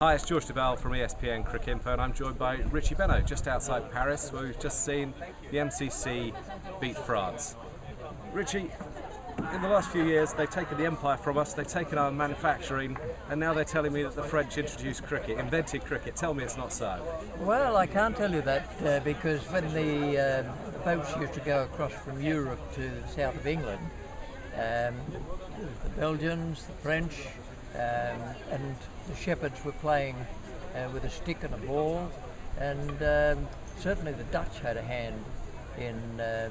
Hi, it's George Duval from ESPN Cricket Info, and I'm joined by Richie Benaud, just outside Paris, where we've just seen the MCC beat France. Richie, in the last few years, they've taken the empire from us, they've taken our manufacturing, and now they're telling me that the French introduced cricket, invented cricket. Tell me it's not so. Well, I can't tell you that because when the boats used to go across from Europe to the south of England, the Belgians, the French, and the Shepherds were playing with a stick and a ball, and certainly the Dutch had a hand in the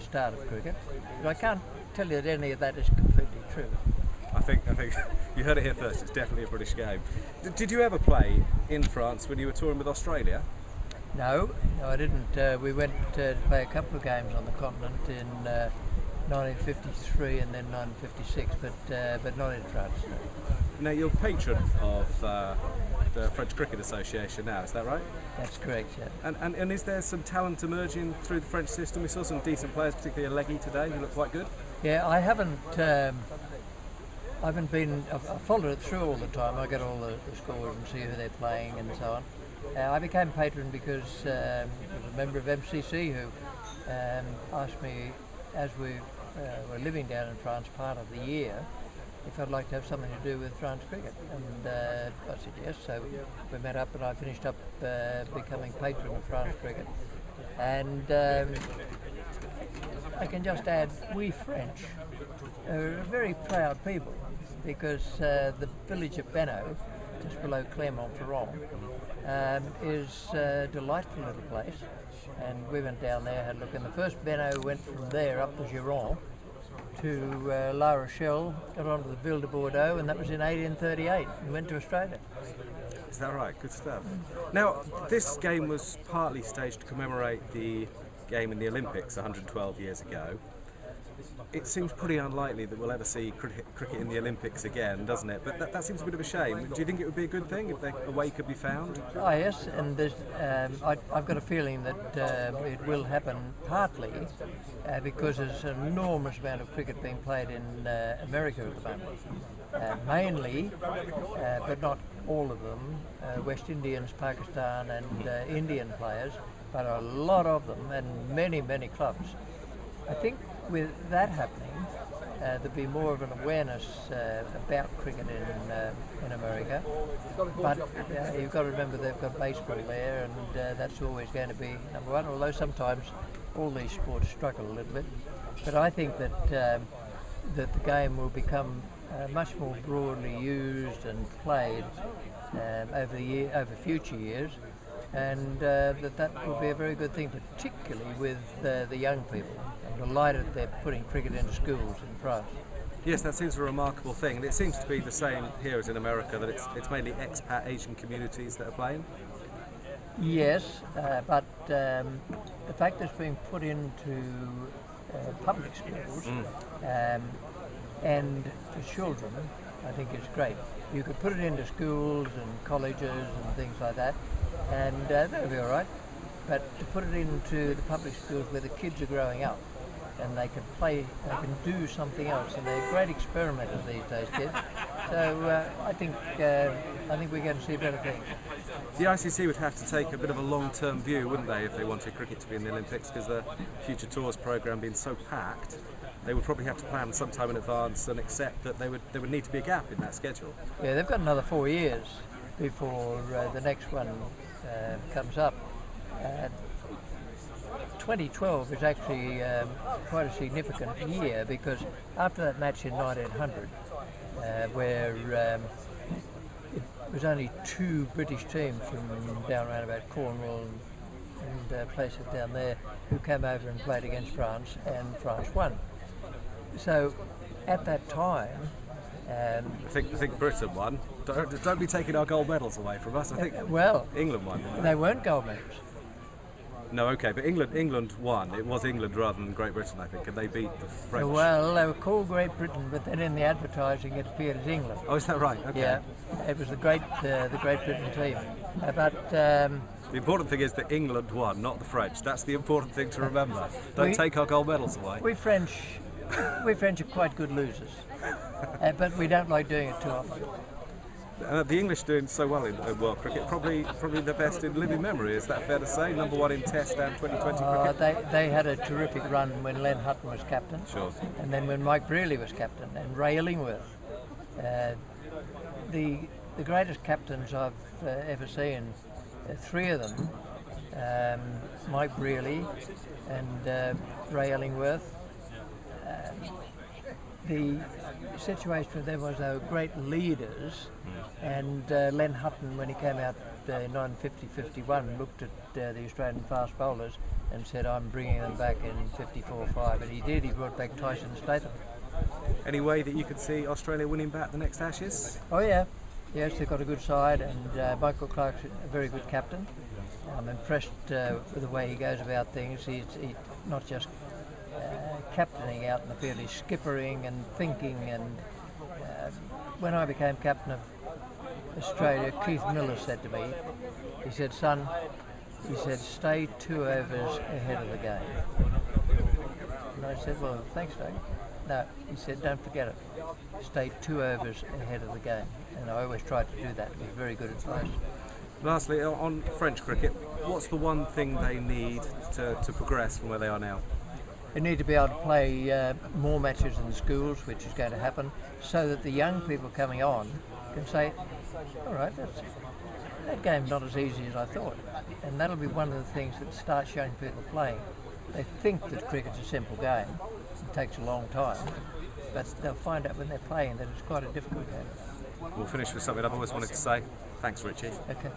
start of cricket. But I can't tell you that any of that is completely true. I think you heard it here first. It's definitely a British game. Did you ever play in France when you were touring with Australia? No, I didn't. We went to play a couple of games on the continent in 1953 and then 1956, but not in France. No. Now, you're patron of the French Cricket Association now, is that right? That's correct, yeah. And is there some talent emerging through the French system? We saw some decent players, particularly a leggy today, who looked quite good. Yeah, I haven't been. I've followed it through all the time. I get all the scores and see who they're playing and so on. I became patron because there was a member of MCC who asked me, as we were living down in France part of the year, if I'd like to have something to do with France cricket, and I said yes. So we met up, and I finished up becoming patron of France cricket. And I can just add, we French are very proud people, because the village of Benaud, just below Clermont-Ferrand, is a delightful little place. And we went down there, had a look, and the first Benaud went from there up the Gironde to La Rochelle, got onto the Ville de Bordeaux, and that was in 1838, and went to Australia. Is that right? Good stuff. Now, this game was partly staged to commemorate the game in the Olympics 112 years ago. It seems pretty unlikely that we'll ever see cricket in the Olympics again, doesn't it? But that seems a bit of a shame. Do you think it would be a good thing if a way could be found? Oh yes, and there's, I've got a feeling that it will happen partly because there's an enormous amount of cricket being played in America at the moment. Mainly, but not all of them, West Indians, Pakistan and Indian players, but a lot of them and many, many clubs. I think with that happening, there'll be more of an awareness about cricket in America. But you've got to remember they've got baseball there, and that's always going to be number one, although sometimes all these sports struggle a little bit. But I think that that the game will become much more broadly used and played over future years, and that will be a very good thing, particularly with the young people. I'm delighted they're putting cricket into schools in France. Yes, that seems a remarkable thing. And it seems to be the same here as in America, that it's mainly expat Asian communities that are playing. Yes, but the fact that it's being put into public schools and for children, I think is great. You could put it into schools and colleges and things like that, and that would be all right. But to put it into the public schools where the kids are growing up, and they can play, they can do something else, and they're great experimenters these days, kids. So I think we're going to see better things. The ICC would have to take a bit of a long-term view, wouldn't they, if they wanted cricket to be in the Olympics, because the Future Tours programme being so packed, they would probably have to plan sometime in advance and accept that there would need to be a gap in that schedule. Yeah, they've got another 4 years before the next one comes up. 2012 is actually quite a significant year, because after that match in 1900, where it was only two British teams from down around about Cornwall and places down there who came over and played against France, and France won. So at that time, I think Britain won. Don't be taking our gold medals away from us. I think well, England won. They weren't gold medals. No, okay, but England won. It was England rather than Great Britain, I think, and they beat the French. Well, they were called Great Britain, but then in the advertising it appeared as England. Oh, is that right? Okay. Yeah, it was the Great Britain team. But the important thing is that England won, not the French. That's the important thing to remember. Don't take our gold medals away. We French are quite good losers, but we don't like doing it too often. The English doing so well in world cricket, probably the best in living memory. Is that fair to say? Number one in Test and 2020 cricket. They had a terrific run when Len Hutton was captain, Sure. and then when Mike Brearley was captain, and Ray Illingworth. The greatest captains I've ever seen, three of them, Mike Brearley and Ray Illingworth. The situation with them was they were great leaders, and Len Hutton, when he came out in 1950-51, looked at the Australian fast bowlers and said, I'm bringing them back in 54-5, and he did. He brought back Tyson Statham. Any way that you could see Australia winning back the next Ashes? Oh yeah, yes, they've got a good side, and Michael Clark's a very good captain. I'm impressed with the way he goes about things. He's not just captaining out in the field, he's skippering and thinking. And when I became captain of Australia, Keith Miller said to me, he said, son, he said, stay 2 overs ahead of the game. And I said, well, thanks, Doug. No, he said, don't forget it. Stay 2 overs ahead of the game. And I always tried to do that. It was very good advice. Lastly, on French cricket, what's the one thing they need to progress from where they are now? They need to be able to play more matches in the schools, which is going to happen, so that the young people coming on can say, all right, that game's not as easy as I thought. And that'll be one of the things that starts young people playing. They think that cricket's a simple game. It takes a long time, but they'll find out when they're playing that it's quite a difficult game. We'll finish with something I've always wanted to say. Thanks, Richie. Okay.